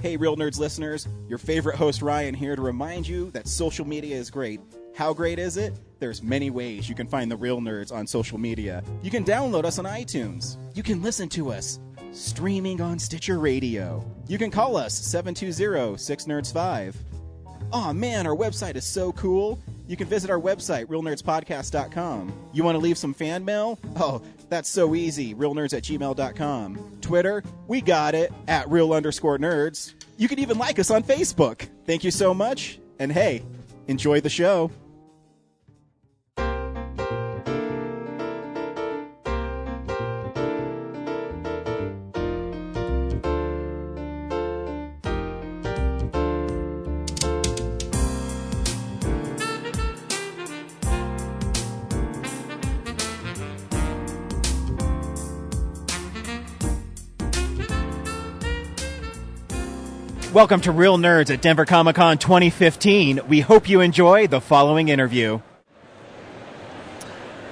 Hey, Real Nerds listeners, your favorite host Ryan here to remind you that social media is great. How great is it? There's many ways you can find the Real Nerds on social media. You can download us on iTunes. You can listen to us streaming on Stitcher Radio. You can call us 720-6nerds5. Aw man, our website is so cool. You can visit our website, realnerdspodcast.com. You want to leave some fan mail? Oh, that's so easy, realnerds@gmail.com. Twitter, we got it, @real_nerds. You can even like us on Facebook. Thank you so much, and hey, enjoy the show. Welcome to Real Nerds at Denver Comic Con 2015. We hope you enjoy the following interview.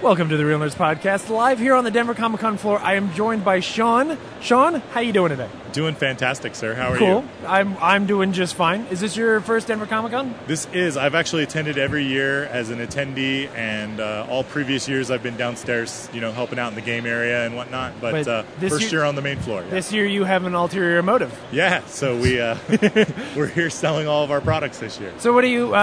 Welcome to the Real Nerds Podcast, live here on the Denver Comic Con floor. I am joined by Sean. Sean, how you doing today? Doing fantastic, sir. How are you? Cool. I'm doing just fine. Is this your first Denver Comic Con? This is. I've actually attended every year as an attendee, and all previous years I've been downstairs, helping out in the game area and whatnot. But first year on the main floor. Yeah. This year you have an ulterior motive. Yeah. So we're here selling all of our products this year. So what do you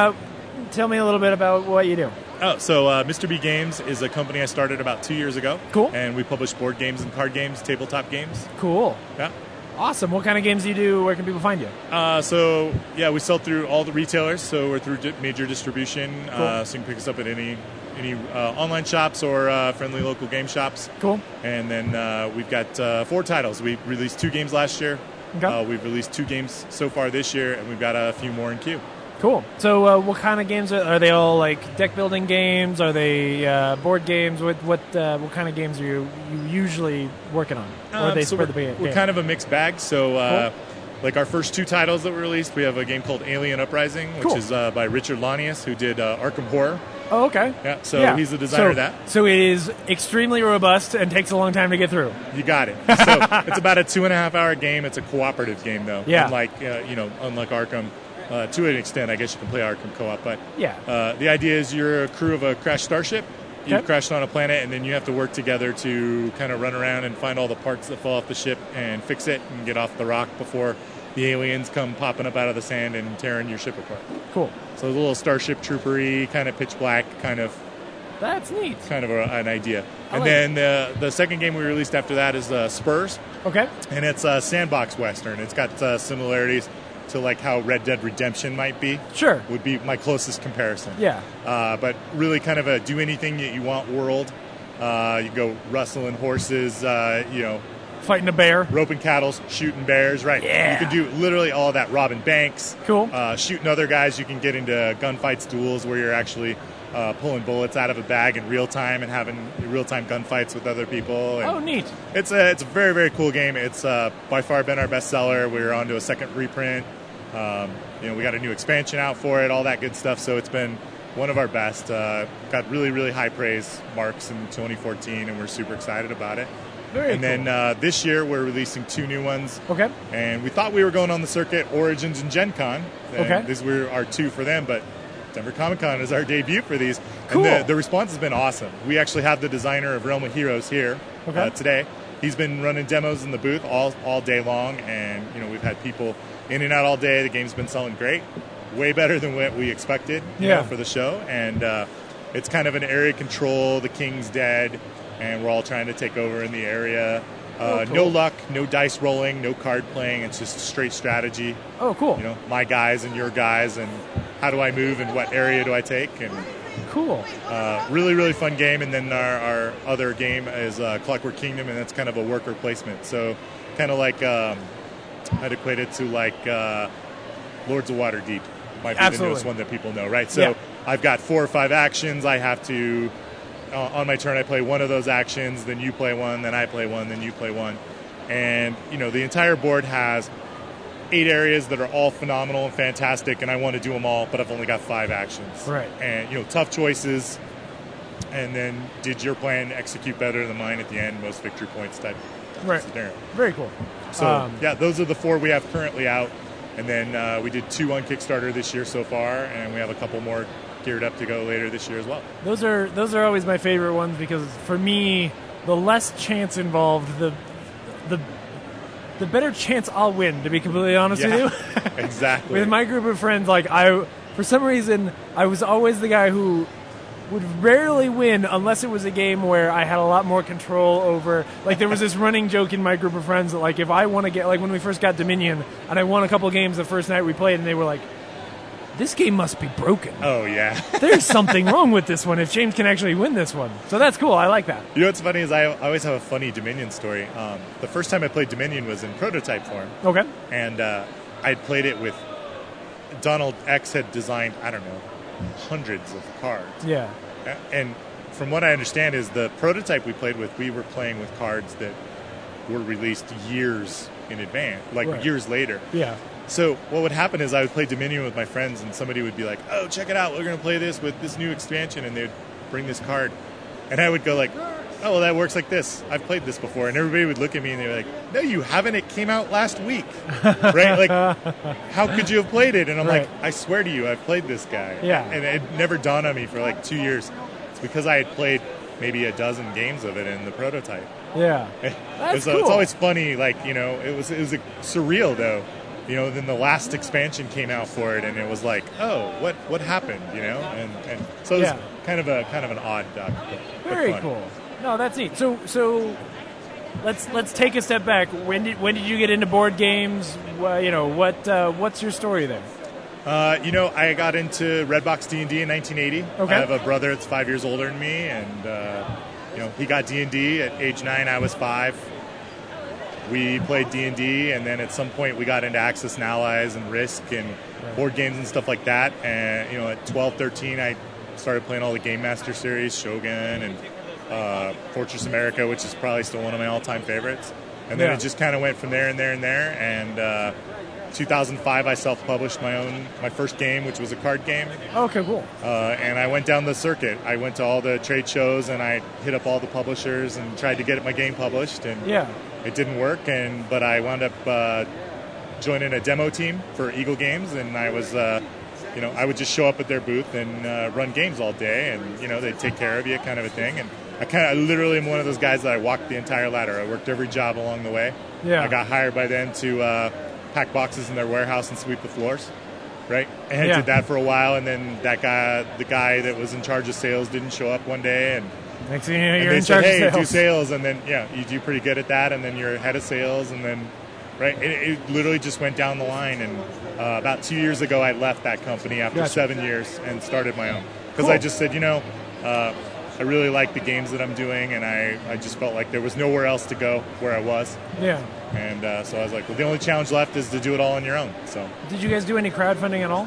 tell me a little bit about what you do? Oh, so Mr. B Games is a company I started about 2 years ago. Cool. And we publish board games and card games, tabletop games. Cool. Yeah. Awesome. What kind of games do you do? Where can people find you? We sell through all the retailers. So we're through major distribution. Cool. So you can pick us up at any online shops or friendly local game shops. Cool. And then we've got 4 titles. We released 2 games last year. Okay. We've released 2 games so far this year, and we've got a few more in queue. Cool. So what kind of games are they? All like deck building games? Are they board games? What kind of games are you usually working on? Or are they spread the game? We're kind of a mixed bag. So cool. like our first 2 titles that we released, we have a game called Alien Uprising, which cool. is by Richard Lanius, who did Arkham Horror. Oh, okay. Yeah, so he's the designer of that. So it is extremely robust and takes a long time to get through. You got it. So it's about a 2.5-hour game. It's a cooperative game, though. Yeah. Unlike Arkham. To an extent, I guess you can play Arkham co-op, but yeah. The idea is you're a crew of a crashed starship. You've Okay. crashed on a planet, and then you have to work together to kind of run around and find all the parts that fall off the ship and fix it and get off the rock before the aliens come popping up out of the sand and tearing your ship apart. Cool. So a little Starship Trooper-y, kind of pitch black, kind of That's neat. kind of an idea. I And like then the second game we released after that is Spurs, Okay. and it's a sandbox western. It's got similarities to like how Red Dead Redemption might be. Sure. Would be my closest comparison. Yeah. But really kind of a do anything that you want world. You go rustling horses, Fighting a bear. roping cattle, shooting bears, right? Yeah. You can do literally all of that, robbing banks. Cool. Shooting other guys. You can get into gunfights, duels where you're actually pulling bullets out of a bag in real time and having real-time gunfights with other people. And Oh, neat. it's a very, very cool game. It's by far been our bestseller. We're on to a second reprint. We got a new expansion out for it, all that good stuff. So it's been one of our best. Got really, really high praise marks in 2014, and we're super excited about it. Very And cool. then this year we're releasing 2 new ones. Okay. And we thought we were going on the circuit, Origins and Gen Con. And Okay. These were our 2 for them, but Denver Comic Con is our debut for these. Cool. And the response has been awesome. We actually have the designer of Realm of Heroes here Okay. today. He's been running demos in the booth all day long, and we've had people in and out all day. The game's been selling great, way better than what we expected for the show. And it's kind of an area control. The king's dead, and we're all trying to take over in the area. Cool. No luck, no dice rolling, no card playing. It's just straight strategy. Oh, cool. My guys and your guys, and how do I move and what area do I take? And Cool. really, really fun game. And then our other game is Clockwork Kingdom, and that's kind of a worker placement. So kind of like I'd equate it to like Lords of Waterdeep. Might be Absolutely. the newest one that people know, right? So Yeah. I've got 4 or 5 actions. I have to, on my turn, I play one of those actions, then you play one, then I play one, then you play one. And, the entire board has 8 areas that are all phenomenal and fantastic, and I want to do them all, but I've only got 5 actions. Right. And, tough choices. And then did your plan execute better than mine at the end? Most victory points type Right. scenario. Very cool. So, those are the 4 we have currently out. And then we did 2 on Kickstarter this year so far, and we have a couple more geared up to go later this year as well. Those are always my favorite ones because for me, the less chance involved, the better chance I'll win, to be completely honest with you. Exactly. With my group of friends, like for some reason, I was always the guy who would rarely win unless it was a game where I had a lot more control over. Like, there was this running joke in my group of friends that, like, if I want to get, like, when we first got Dominion, and I won a couple games the first night we played, and they were like, this game must be broken. Oh, yeah. There's something wrong with this one if James can actually win this one. So that's cool. I like that. You know what's funny is I always have a funny Dominion story. The first time I played Dominion was in prototype form. Okay. And I'd played it with Donald X had designed, I don't know, hundreds of cards. Yeah. And from what I understand is the prototype we played with, we were playing with cards that were released years in advance, like years later. Yeah. So what would happen is I would play Dominion with my friends, and somebody would be like, oh, check it out, we're going to play this with this new expansion, and they'd bring this card. And I would go like, oh, well, that works like this. I've played this before. And everybody would look at me, and they were like, no, you haven't. It came out last week. Right? Like, how could you have played it? And I'm like, I swear to you, I've played this guy. Yeah. And it never dawned on me for like 2 years. It's because I had played maybe a dozen games of it in the prototype. Yeah. That's cool. It's always funny, like, you know, it was surreal, though. You know, then the last expansion came out for it, and it was like, oh, what happened? You know, and so it was kind of an odd, but very fun. cool. No, that's neat. So let's take a step back. When did you get into board games? You know, what's your story there? You know, I got into Redbox D&D in 1980. Okay. I have a brother that's 5 years older than me, and you know, he got D&D at age 9. I was 5. We played D&D, and then at some point we got into Axis and Allies and Risk and board games and stuff like that. And, you know, at 12, 13, I started playing all the Game Master series, Shogun and Fortress America, which is probably still one of my all-time favorites. And then it just kind of went from there and there and there. And 2005, I self-published my first game, which was a card game. Okay, cool. And I went down the circuit. I went to all the trade shows, and I hit up all the publishers and tried to get my game published. And it didn't work, but I wound up joining a demo team for Eagle Games, and I was, you know, I would just show up at their booth and run games all day, and, you know, they'd take care of you, kind of a thing. And I literally am one of those guys that I walked the entire ladder. I worked every job along the way. Yeah. I got hired by them to pack boxes in their warehouse and sweep the floors, right? And I did that for a while, and then the guy that was in charge of sales didn't show up one day, and next thing you know, you're in charge of sales. sales. Do sales, and then you do pretty good at that, and then you're head of sales, and then it literally just went down the line. And about 2 years ago, I left that company after 7 years and started my own, because I just said, you know, I really like the games that I'm doing, and I just felt like there was nowhere else to go where I was. Yeah. And so I was like, well, the only challenge left is to do it all on your own. So. Did you guys do any crowdfunding at all?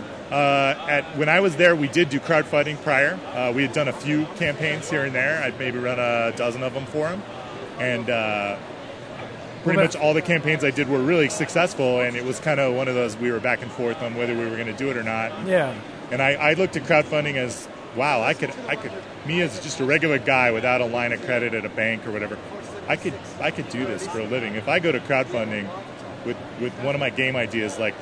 When I was there, we did do crowdfunding prior. We had done a few campaigns here and there. I'd maybe run a dozen of them for them. And pretty much all the campaigns I did were really successful, and it was kind of one of those, we were back and forth on whether we were going to do it or not. Yeah. And I looked at crowdfunding as, wow, I could, me as just a regular guy without a line of credit at a bank or whatever, I could do this for a living. If I go to crowdfunding with one of my game ideas, like,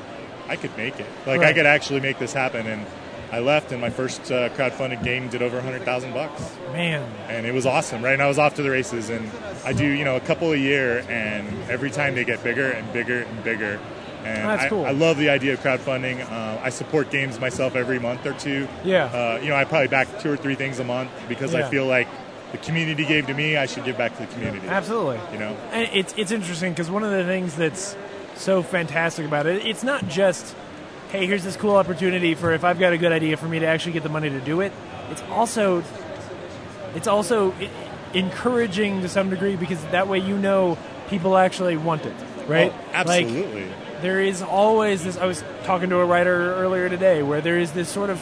I could make it. Like, I could actually make this happen. And I left, and my first crowdfunded game did over $100,000. Man. And it was awesome, right? And I was off to the races. And I do, you know, a couple a year, and every time they get bigger and bigger and bigger. And that's cool. I love the idea of crowdfunding. I support games myself every month or two. Yeah. You know, I probably back 2 or 3 things a month because I feel like the community gave to me, I should give back to the community. Absolutely. You know? And it's interesting because one of the things that's so fantastic about it, it's not just, hey, here's this cool opportunity for if I've got a good idea for me to actually get the money to do it. It's also encouraging to some degree because that way you know people actually want it, right? Oh, absolutely. Like, there is always this, I was talking to a writer earlier today, where there is this sort of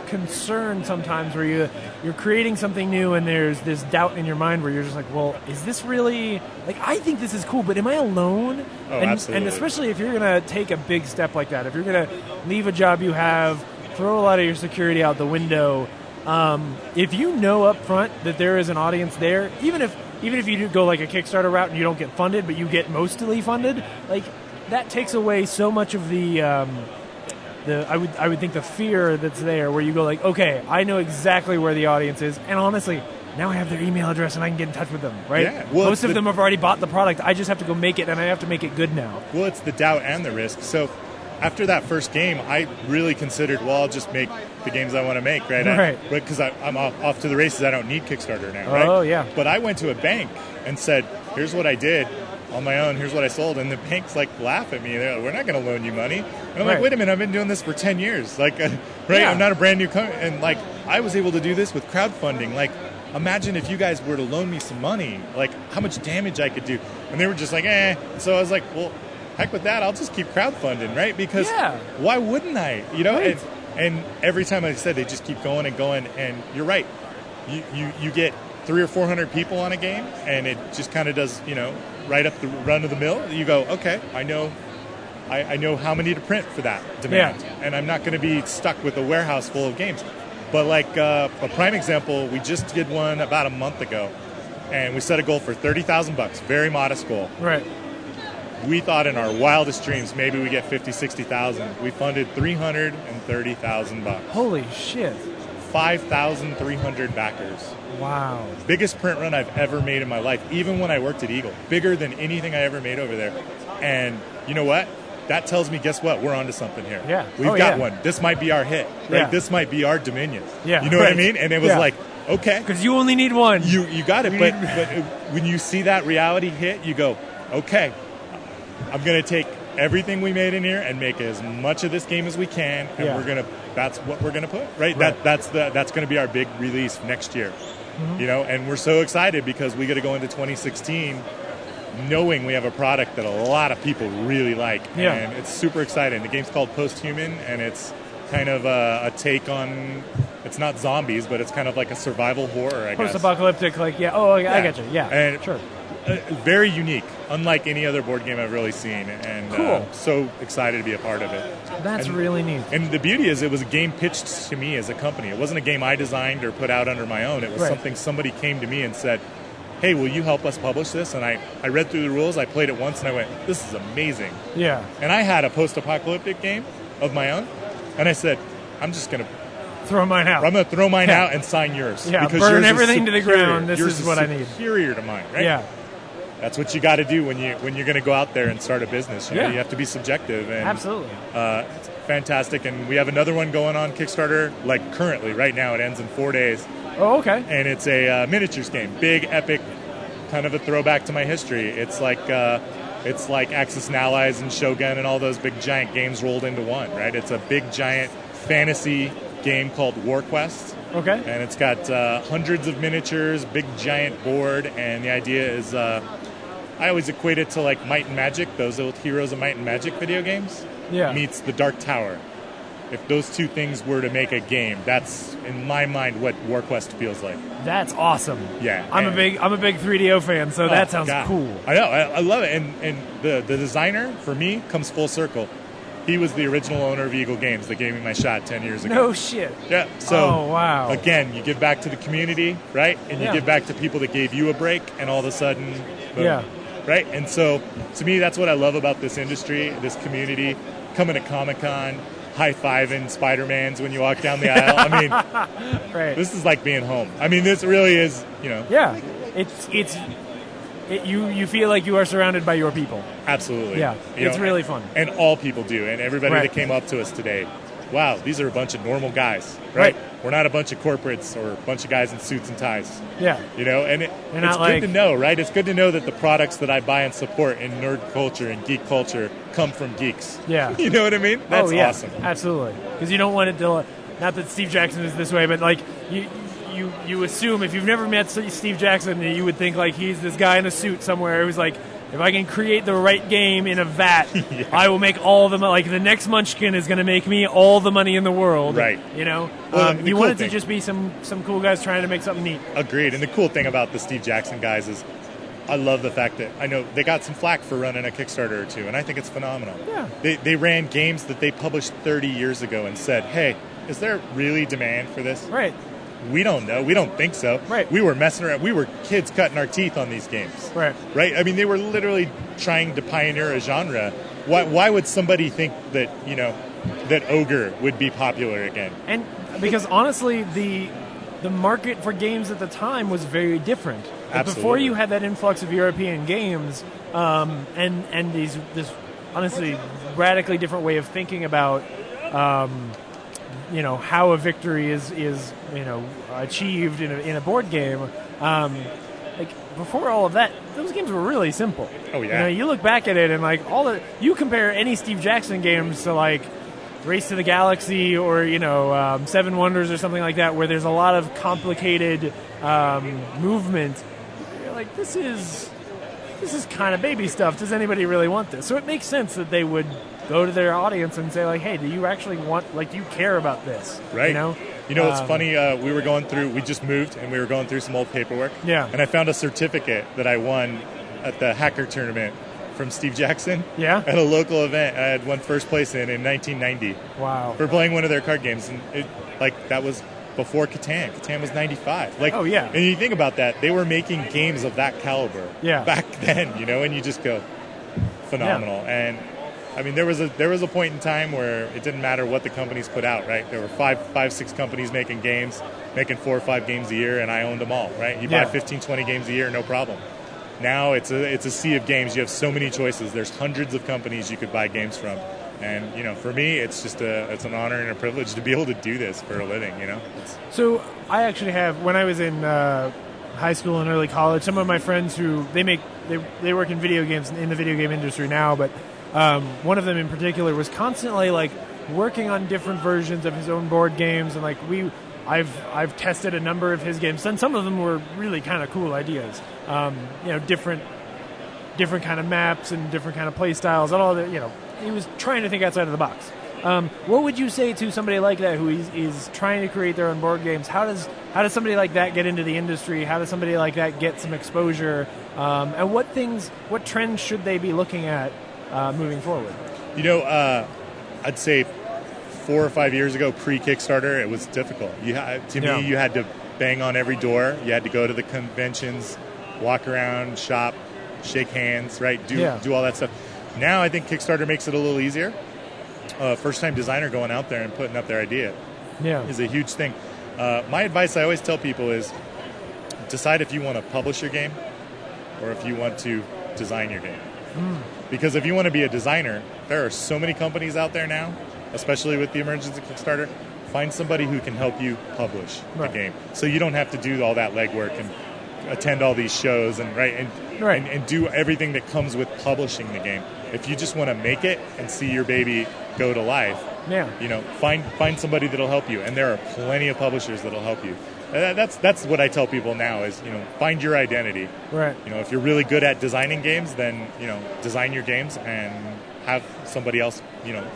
concern sometimes where you're creating something new and there's this doubt in your mind where you're just like, well, is this really, like, I think this is cool, but am I alone? Oh, And especially if you're going to take a big step like that, if you're going to leave a job you have, throw a lot of your security out the window, if you know up front that there is an audience there, even if you do go like a Kickstarter route and you don't get funded, but you get mostly funded, like, that takes away so much of the I would think the fear that's there, where you go like, okay, I know exactly where the audience is, and honestly, now I have their email address and I can get in touch with them, right? Yeah. Well, most of them have already bought the product. I just have to go make it, and I have to make it good now. Well, it's the doubt and the risk. So after that first game, I really considered, well, I'll just make the games I want to make, right? Right. Because I'm off to the races. I don't need Kickstarter now, right? Oh, yeah. But I went to a bank and said, here's what I did on my own. Here's what I sold. And the banks, like, laugh at me. They're like, we're not going to loan you money. And I'm like, wait a minute, I've been doing this for 10 years. Like, right? Yeah. I'm not a brand new company. And, like, I was able to do this with crowdfunding. Like, imagine if you guys were to loan me some money, like, how much damage I could do. And they were just like, eh. So I was like, well, heck with that, I'll just keep crowdfunding, right? Because why wouldn't I? You know, right. and every time, like I said, they just keep going and going. And you're right. You get 300 or 400 people on a game, and it just kind of does, you know, right up the run of the mill. You go, okay, I know how many to print for that demand, and I'm not going to be stuck with a warehouse full of games. But like a prime example, we just did one about a month ago, and we set a goal for $30,000, very modest goal. Right. We thought in our wildest dreams maybe we get 50, 60,000. We funded $330,000. Holy shit! 5,300 backers. Wow. Biggest print run I've ever made in my life, even when I worked at Eagle. Bigger than anything I ever made over there. And you know what? That tells me, guess what? We're onto something here. Yeah. We've got one. This might be our hit. Right? Yeah. This might be our Dominion. Yeah. You know what I mean? And it was like, okay. Because you only need one. You got it. But when you see that reality hit, you go, okay, I'm going to take everything we made in here and make as much of this game as we can, and that's what we're going to put, right? That's going to be our big release next year. Mm-hmm. You know, and we're so excited because we get to go into 2016 knowing we have a product that a lot of people really like, and it's super exciting. The game's called Posthuman, and it's kind of a take on, it's not zombies, but it's kind of like a survival horror, I guess. Post-apocalyptic, like, I got you, and sure. Very unique, unlike any other board game I've really seen, and cool. So excited to be a part of it. That's really neat. And the beauty is it was a game pitched to me as a company. It wasn't a game I designed or put out under my own. It was something somebody came to me and said, hey, will you help us publish this? And I read through the rules, I played it once, and I went, this is amazing. Yeah. And I had a post-apocalyptic game of my own, and I said, I'm just going to throw mine out. I'm going to throw mine out and sign yours. Yeah, because burn yours everything to the ground. This yours is what I need. Superior to mine, right? Yeah. That's what you got to do when you're going to go out there and start a business. You know, you have to be subjective. And, absolutely. It's fantastic. And we have another one going on Kickstarter, like currently, right now. It ends in 4 days. Oh, okay. And it's a miniatures game. Big, epic, kind of a throwback to my history. It's like Axis and Allies and Shogun and all those big, giant games rolled into one, right? It's a big, giant fantasy game called War Quest. Okay. And it's got hundreds of miniatures, big, giant board. And the idea is... I always equate it to like Might and Magic, those old Heroes of Might and Magic video games, meets the Dark Tower. If those two things were to make a game, that's in my mind what WarQuest feels like. That's awesome. Yeah, I'm a big 3DO fan, so that sounds cool. I know, I love it, and the designer for me comes full circle. He was the original owner of Eagle Games that gave me my shot 10 years ago. No shit. Yeah. So, wow. Again, you give back to the community, right? And you give back to people that gave you a break, and all of a sudden, boom. Right? And so, to me, that's what I love about this industry, this community. Coming to Comic-Con, high-fiving Spider-Mans when you walk down the aisle. I mean, this is like being home. I mean, this really is, you know. Yeah. You feel like you are surrounded by your people. Absolutely. Yeah. It's really fun. And all people do. And everybody that came up to us today, wow, these are a bunch of normal guys, right? We're not a bunch of corporates or a bunch of guys in suits and ties. Yeah. You know, and it's good to know, right? It's good to know that the products that I buy and support in nerd culture and geek culture come from geeks. Yeah. You know what I mean? That's awesome. Absolutely. Because you don't want it to, not that Steve Jackson is this way, but like you assume if you've never met Steve Jackson, you would think like he's this guy in a suit somewhere who's like, if I can create the right game in a vat, I will make all the like the next Munchkin is going to make me all the money in the world. Right. You know, well, you want it to just be some cool guys trying to make something neat. Agreed. And the cool thing about the Steve Jackson guys is I love the fact that I know they got some flack for running a Kickstarter or two, and I think it's phenomenal. Yeah. They ran games that they published 30 years ago and said, hey, is there really demand for this? Right. We don't know. We don't think so. Right. We were messing around. We were kids cutting our teeth on these games. Right. Right? I mean, they were literally trying to pioneer a genre, why would somebody think that that Ogre would be popular again? And because honestly, the market for games at the time was very different. Absolutely. Before you had that influx of European games, and this honestly radically different way of thinking about how a victory is achieved in a board game. Before all of that, those games were really simple. Oh yeah. You look back at it and you compare any Steve Jackson games to Race to the Galaxy or Seven Wonders or something like that, where there's a lot of complicated movement. You're like, this is kind of baby stuff. Does anybody really want this? So it makes sense that they would go to their audience and say hey, do you actually want do you care about this? Right. It's funny. We just moved and we were going through some old paperwork. Yeah. And I found a certificate that I won at the hacker tournament from Steve Jackson. Yeah. At a local event I had won first place in 1990. Wow. For playing one of their card games, and that was before Catan. Catan was 95. Oh yeah. And you think about that, they were making games of that caliber. Yeah. Back then, and you just go phenomenal. Yeah. And I mean, there was a point in time where it didn't matter what the companies put out, right? There were five, 6 companies making games, making 4 or 5 games a year, and I owned them all, right? You buy 15, 20 games a year, no problem. Now it's a sea of games. You have so many choices. There's hundreds of companies you could buy games from. And, for me, it's just it's an honor and a privilege to be able to do this for a living, So I actually have, when I was in high school and early college, some of my friends who, they work in video games, in the video game industry now, but one of them in particular was constantly working on different versions of his own board games, and I've tested a number of his games, and some of them were really kind of cool ideas. Different kind of maps and different kind of play styles, and all that. He was trying to think outside of the box. What would you say to somebody like that who is trying to create their own board games? How does somebody like that get into the industry? How does somebody like that get some exposure? And what trends should they be looking at moving forward? I'd say 4 or 5 years ago, pre-Kickstarter, it was difficult. You had to bang on every door. You had to go to the conventions, walk around, shop, shake hands, right? Do all that stuff. Now I think Kickstarter makes it a little easier. First-time designer going out there and putting up their idea is a huge thing. My advice I always tell people is decide if you want to publish your game or if you want to design your game. Because if you want to be a designer, there are so many companies out there now, especially with the emergence of Kickstarter. Find somebody who can help you publish the game, so you don't have to do all that legwork and attend all these shows and do everything that comes with publishing the game. If you just want to make it and see your baby go to life, find somebody that'll help you, and there are plenty of publishers that'll help you. That's what I tell people now is, find your identity. Right. If you're really good at designing games, then, design your games and have somebody else,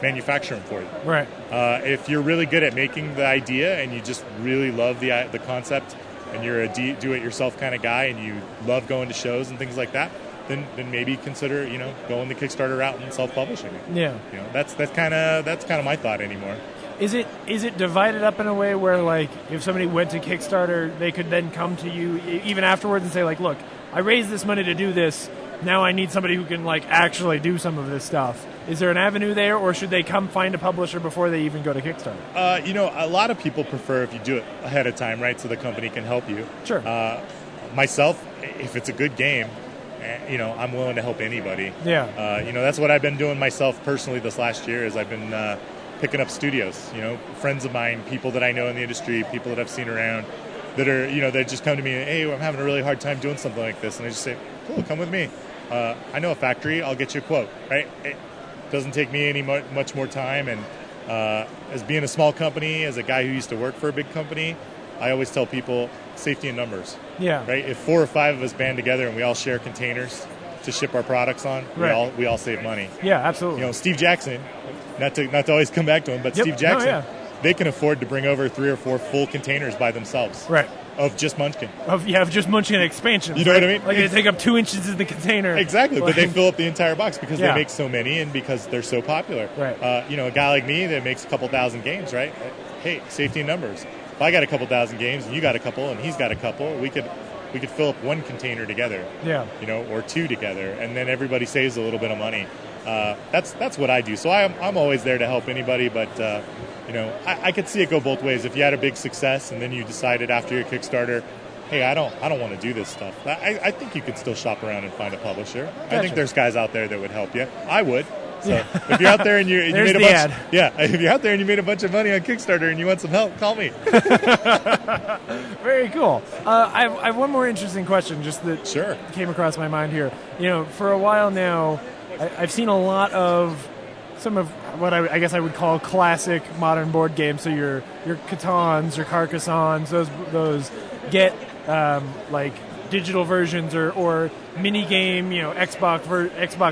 manufacture them for you. Right. If you're really good at making the idea and you just really love the concept and you're a do-it-yourself kind of guy and you love going to shows and things like that, then maybe consider, going the Kickstarter route and self-publishing it. Yeah. That's kind of my thought anymore. Is it divided up in a way where, if somebody went to Kickstarter, they could then come to you even afterwards and say, look, I raised this money to do this. Now I need somebody who can, actually do some of this stuff. Is there an avenue there, or should they come find a publisher before they even go to Kickstarter? A lot of people prefer if you do it ahead of time, right, so the company can help you. Sure. Myself, if it's a good game, I'm willing to help anybody. Yeah. That's what I've been doing myself personally this last year is I've been picking up studios, friends of mine, people that I know in the industry, people that I've seen around that are, they just come to me and, hey, I'm having a really hard time doing something like this. And I just say, cool, come with me. I know a factory, I'll get you a quote, right? It doesn't take me any much more time. And as being a small company, as a guy who used to work for a big company, I always tell people safety in numbers. Yeah. Right? If 4 or 5 of us band together and we all share containers to ship our products on, we all save money. Yeah, absolutely. Steve Jackson, not to always come back to him, but Steve Jackson, they can afford to bring over 3 or 4 full containers by themselves. Right. Of just Munchkin. Of just Munchkin expansions. You know what I mean? They take up 2 inches in the container. Exactly, but they fill up the entire box because they make so many and because they're so popular. Right. A guy like me that makes a couple thousand games, right? Hey, safety in numbers. If I got a couple thousand games and you got a couple and he's got a couple, we could fill up 1 container together. Yeah. Or 2 together, and then everybody saves a little bit of money. that's what I do. So I'm always there to help anybody, but I could see it go both ways. If you had a big success and then you decided after your Kickstarter, hey, I don't want to do this stuff, I think you could still shop around and find a publisher. Gotcha. I think there's guys out there that would help you. I would. So if you're out there and you made a bunch, if you're out there and you made a bunch of money on Kickstarter and you want some help, call me. Very cool. I have one more interesting question, just that sure came across my mind here. For a while now, I've seen a lot of some of what I guess I would call classic modern board games. So your Catans, your Carcassonnes, those get like digital versions or mini game, Xbox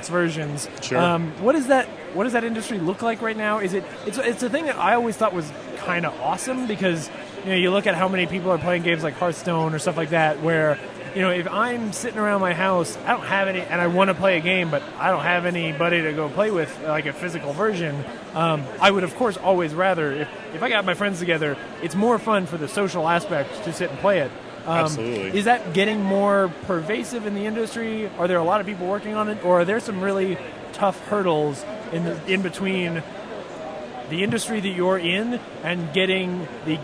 versions. Sure. What does that industry look like right now? It's a thing that I always thought was kind of awesome, because you look at how many people are playing games like Hearthstone or stuff like that, where if I'm sitting around my house, I don't have any, and I want to play a game, but I don't have anybody to go play with, like a physical version. I would, of course, always rather, if I got my friends together, it's more fun for the social aspect to sit and play it. Absolutely. Is that getting more pervasive in the industry? Are there a lot of people working on it, or are there some really tough hurdles in between the industry that you're in and getting the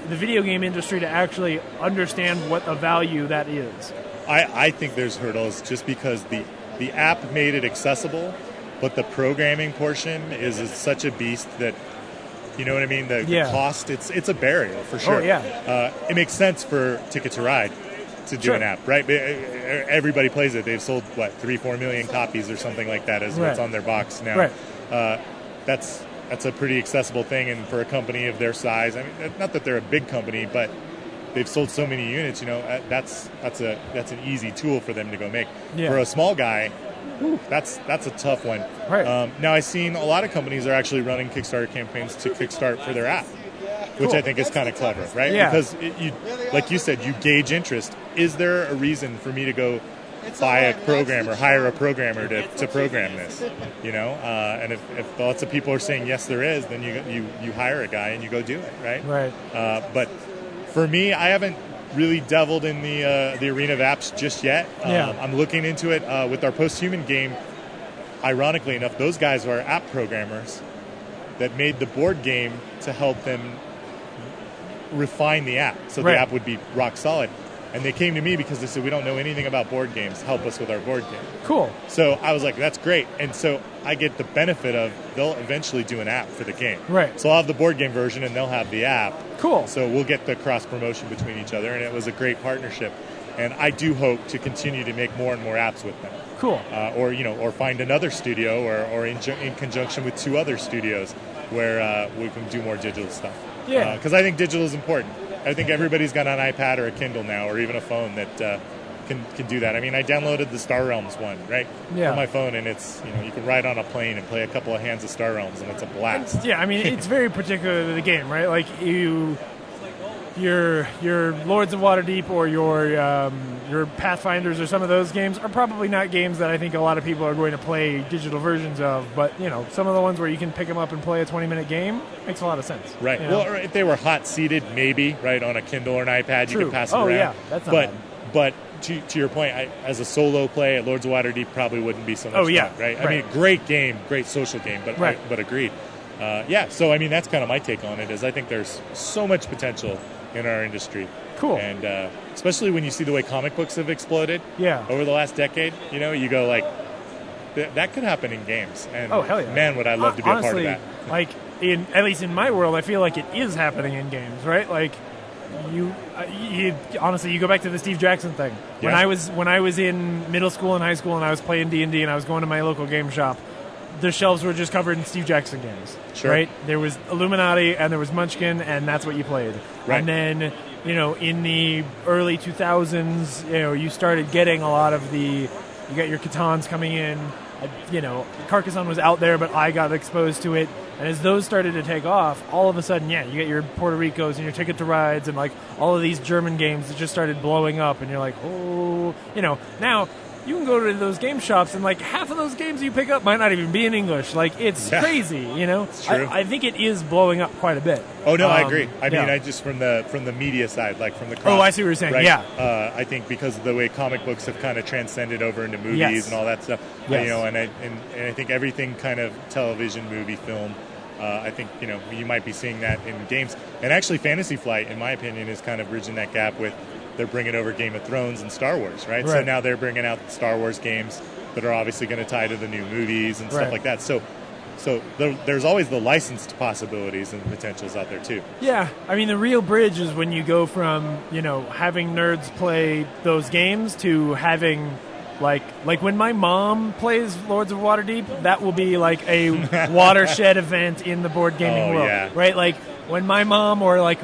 video game industry to actually understand what a value that is? I think there's hurdles just because the app made it accessible, but the programming portion is such a beast that, you know what I mean? The cost, it's a barrier for sure. Oh, yeah. It makes sense for Ticket to Ride to do an app, right? Everybody plays it. They've sold, 3-4 million copies or something like that is what's on their box now. Right. That's a pretty accessible thing, and for a company of their size, I mean, not that they're a big company, but they've sold so many units, that's an easy tool for them to go make. Yeah. For a small guy, that's a tough one. Right. Now, I've seen a lot of companies are actually running Kickstarter campaigns to kickstart for their app, which I think is kind of clever, right? Yeah. Because like you said, you gauge interest. Is there a reason for me to go buy a programmer, hire a programmer to program this? And if lots of people are saying yes, there is, then you hire a guy and you go do it, right? Right. But for me, I haven't really delved in the arena of apps just yet. I'm looking into it with our Posthuman game. Ironically enough, those guys are app programmers that made the board game to help them refine the app, so the app would be rock solid. And they came to me because they said, we don't know anything about board games. Help us with our board game. Cool. So I was like, that's great. And so I get the benefit of they'll eventually do an app for the game. Right. So I'll have the board game version and they'll have the app. Cool. So we'll get the cross-promotion between each other. And it was a great partnership. And I do hope to continue to make more and more apps with them. Cool. Or find another studio or in conjunction with two other studios where we can do more digital stuff. Yeah. Because I think digital is important. I think everybody's got an iPad or a Kindle now, or even a phone that can do that. I mean, I downloaded the Star Realms one, right? Yeah. On my phone, and it's, you can ride on a plane and play a couple of hands of Star Realms, and it's a blast. Yeah, I mean, it's very particular to the game, right? Like your Lords of Waterdeep or your Pathfinders or some of those games are probably not games that I think a lot of people are going to play digital versions of, but some of the ones where you can pick them up and play a 20-minute game makes a lot of sense. Right. Well, if they were hot seated, maybe, right, on a Kindle or an iPad, True. You could pass it around. Yeah, that's not bad. But to your point, as a solo play at Lords of Waterdeep probably wouldn't be so much fun, right? I mean, great game, great social game, but agreed. So I mean, that's kind of my take on it. Is I think there's so much potential in our industry. Cool. And especially when you see the way comic books have exploded over the last decade, you go like, that could happen in games. And oh, hell yeah. Man, would I love to be honestly, a part of that. Like, at least in my world, I feel like it is happening in games, right? Like, you honestly, you go back to the Steve Jackson thing. Yeah. When I was in middle school and high school and I was playing D&D and I was going to my local game shop, the shelves were just covered in Steve Jackson games. Sure. Right? There was Illuminati and there was Munchkin, and that's what you played. Right. And then, in the early 2000s, you started getting a lot of you got your Catans coming in. Carcassonne was out there, but I got exposed to it. And as those started to take off, all of a sudden, you get your Puerto Ricos and your Ticket to Rides and like all of these German games that just started blowing up. And you're like, oh, now you can go to those game shops and like half of those games you pick up might not even be in English. Like it's crazy, you know. It's true. I think it is blowing up quite a bit. Oh no, I agree. I mean, I just from the media side, like from the cross, I see what you're saying. right? Yeah, I think because of the way comic books have kind of transcended over into movies and all that stuff, Yes. you know, and I think everything kind of television, movie, film. I think you might be seeing that in games, and actually, Fantasy Flight, in my opinion, is kind of bridging that gap with. They're bringing over Game of Thrones and Star Wars, right? So now they're bringing out Star Wars games that are obviously going to tie to the new movies and stuff like that. So there's always the licensed possibilities and potentials out there too. Yeah, I mean the real bridge is when you go from having nerds play those games to having like when my mom plays Lords of Waterdeep, that will be like a watershed event in the board gaming world, right? Like when my mom or like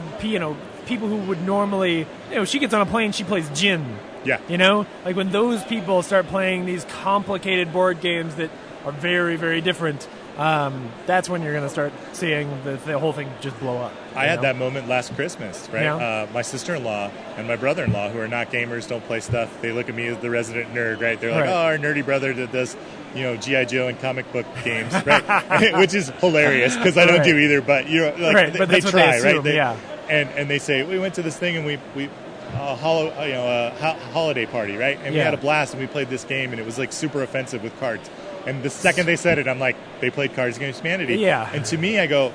people who would normally, she gets on a plane, she plays Djinn. Yeah. Like when those people start playing these complicated board games that are very, very different, that's when you're going to start seeing the whole thing just blow up. I had that moment last Christmas, right? Yeah. My sister-in-law and my brother-in-law, who are not gamers, don't play stuff, they look at me as the resident nerd, right? They're like, our nerdy brother did this, G.I. Joe and comic book games, right? Which is hilarious because I don't do either, but but they try, assume, right? And they say, we went to this thing and we holiday party, right? And we had a blast and we played this game and it was like super offensive with cards. And the second they said it, I'm like, they played Cards Against Humanity. Yeah. And to me, I go,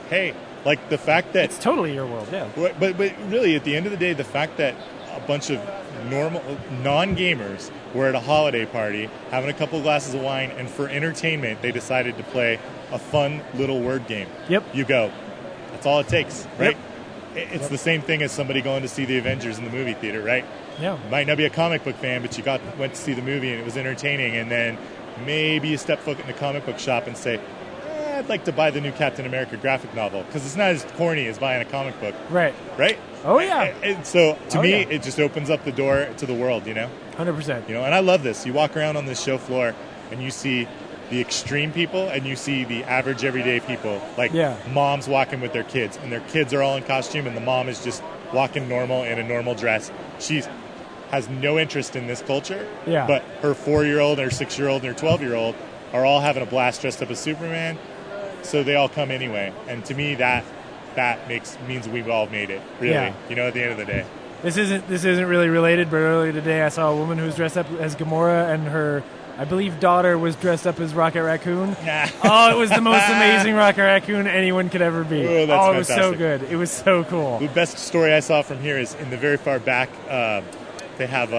hey, like the fact that it's totally your world, yeah. But really, at the end of the day, the fact that a bunch of normal non-gamers were at a holiday party having a couple of glasses of wine, and for entertainment, they decided to play a fun little word game. Yep. You go, that's all it takes, right? Yep. It's the same thing as somebody going to see the Avengers in the movie theater, right? Yeah. Might not be a comic book fan, but you went to see the movie and it was entertaining, and then maybe you step foot in the comic book shop and say, I'd like to buy the new Captain America graphic novel because it's not as corny as buying a comic book. Right. Right? Oh, yeah. And so, to me, it just opens up the door to the world, 100%. And I love this. You walk around on this show floor and you see the extreme people and you see the average everyday people. Like moms walking with their kids, and their kids are all in costume, and the mom is just walking normal in a normal dress. She has no interest in this culture, but her 4-year-old, her 6-year-old, and her 12-year-old are all having a blast dressed up as Superman. So they all come anyway, and to me that means we've all made it. Really, at the end of the day. This isn't really related, but earlier today I saw a woman who was dressed up as Gamora, and her, I believe, daughter was dressed up as Rocket Raccoon. It was the most amazing Rocket Raccoon anyone could ever be. That's it was fantastic. so good. It was so cool. The best story I saw from here is in the very far back. They have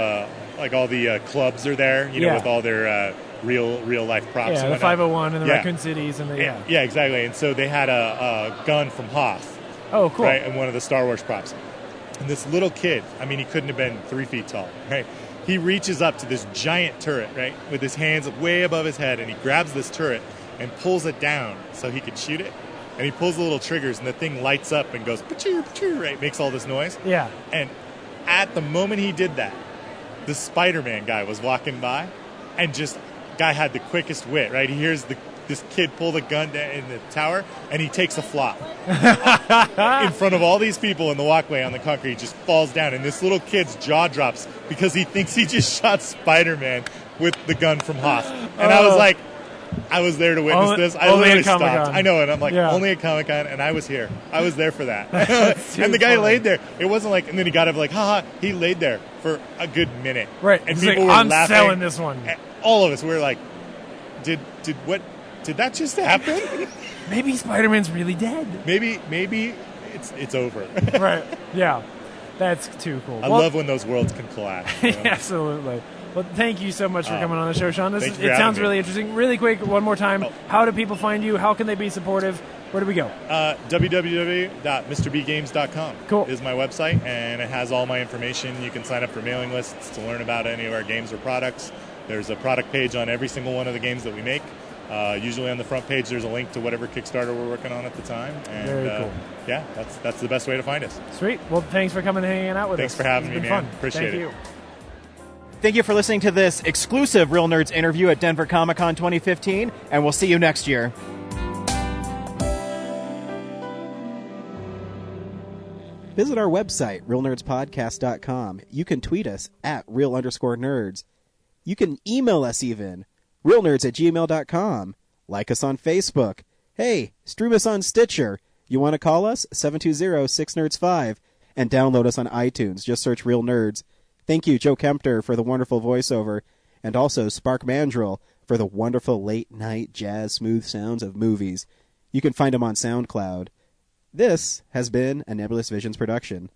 like all the clubs are there, with all their real life props. Yeah, and the 501 and the Raccoon Cities and the yeah, exactly. And so they had a gun from Hoth. Oh, cool! Right, and one of the Star Wars props. And this little kid, I mean, he couldn't have been 3 feet tall, right? He reaches up to this giant turret, right, with his hands way above his head, and he grabs this turret and pulls it down so he could shoot it. And he pulls the little triggers, and the thing lights up and goes, pa-choo, pa-choo, right, makes all this noise. Yeah. And at the moment he did that, the Spider-Man guy was walking by, and guy had the quickest wit, right? He hears this kid pull the gun down in the tower, and he takes a flop. In front of all these people in the walkway on the concrete, just falls down, and this little kid's jaw drops because he thinks he just shot Spider-Man with the gun from Hoth. And I was like, I was there to witness this. I literally stopped. I know, and I'm like, only at Comic-Con, and I was here. I was there for that. And the guy laid there. It wasn't like, and then he got up like, haha. He laid there for a good minute. Right. And He's people like, were I'm laughing. selling this one. And all of us, we were like, did that just happen? Maybe Spider-Man's really dead. Maybe it's over. Right. Yeah. That's too cool. I love when those worlds can collide. Absolutely. Well, thank you so much for coming on the show, Sean. It sounds really interesting. Really quick, one more time. How do people find you? How can they be supportive? Where do we go? www.mrbgames.com Cool. is my website, and it has all my information. You can sign up for mailing lists to learn about any of our games or products. There's a product page on every single one of the games that we make. Usually on the front page, there's a link to whatever Kickstarter we're working on at the time. And, very cool. Yeah, that's the best way to find us. Sweet. Well, thanks for coming and hanging out with us. Thanks for having me, man. Fun. Appreciate it. Thank you. Thank you for listening to this exclusive Real Nerds interview at Denver Comic-Con 2015, and we'll see you next year. Visit our website, realnerdspodcast.com. You can tweet us at real_nerds. You can email us even, realnerds@gmail.com. Like us on Facebook. Hey, stream us on Stitcher. You want to call us? 720-6nerds5. And download us on iTunes. Just search Real Nerds. Thank you, Joe Kempter, for the wonderful voiceover. And also Spark Mandrill for the wonderful late-night jazz smooth sounds of movies. You can find them on SoundCloud. This has been a Nebulous Visions production.